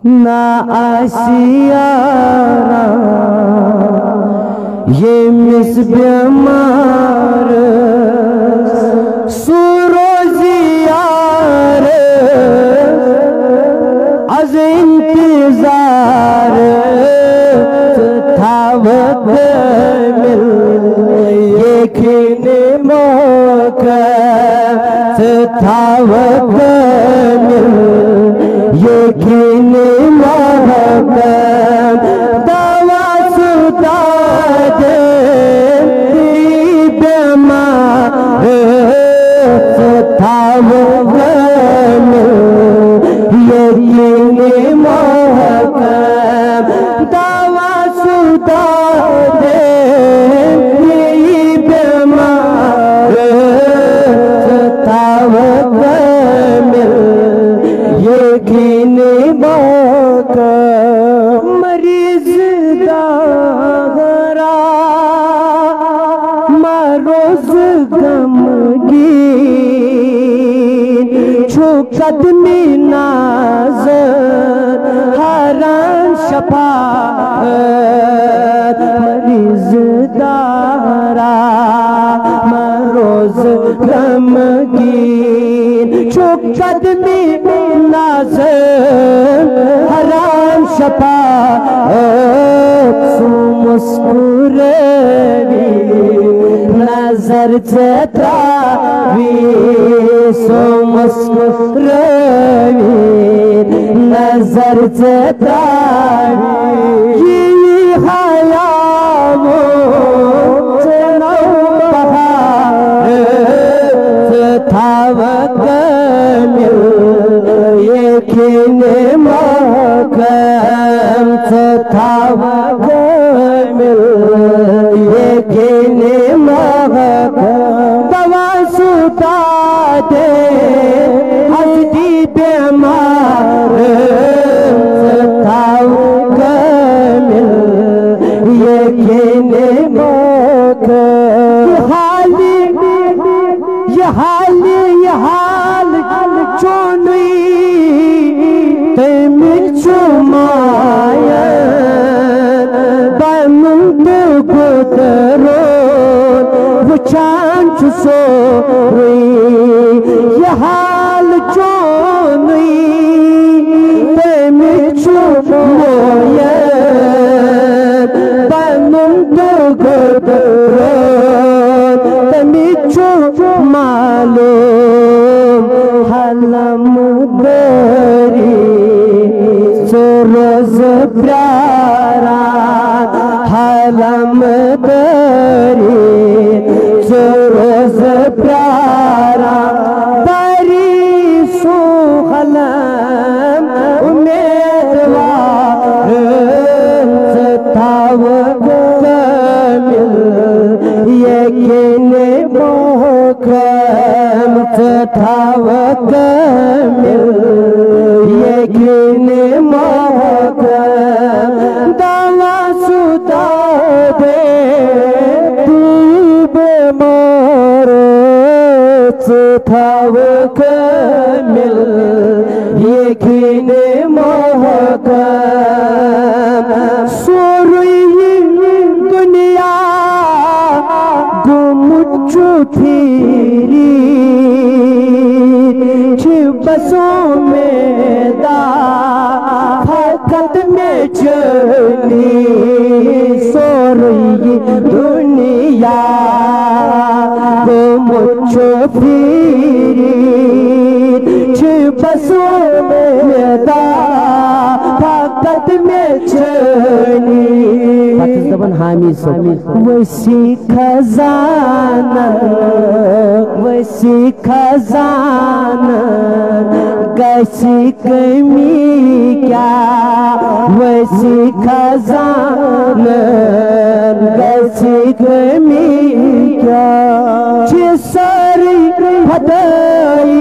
ना आशियारा ये मिस बेमार सुरोजियार अज इंतजार था वक्त मिल ये खीने मौका था वक्त मिल ये खीने मौका दवा सुता दे बेमार था वक्त मिल ये खीने मौका दवा सुता दे बेमार था वक्त मिल ये खीने मौका मरीज दागरा मारोज गमगीन छो कदमी नाज़र हरान शफाअत मरीज दारा मारोज गमगीन छो कदमी नाज़र हराम शफाअत सो मुस्कुरावी नजर चेतावी सो मुस्कुरावी नजर चेतावी ये हयावो चनो बहार था वक्त मिल ये खीने मौकम था वक्त मिल ये खीने मौकम दवा सुता दे हस्ती बेमार था वक्त मिल ये खीने मौकम ये हाल चोनुई तमिर चुमाया बमुंद गुदरो वुचान चुसो ये हाल चोनुई तमिर चुमाया बमुंद गुदरो तमिर चुमालूम हलम दरी रोज प्यारा हलम दरी रोज प्यारा बरी सो हलम उम्मीदवार था वक्त मिल ये खीने मौकम था वक्त मिल ये खीने मौकम दवा सुता दे तू बेमार था वक्त मिल ये खीने मौकम सोरुई दुनिया गुमुचु फिरी बसों में दा फकत में चली सो रही दुनिया वो मुझे फिरी बसों में दा फकत में चली हामी वसी खजाना गसी कमी क्या वसी खजाना गसी कमी क्या सारी हदाई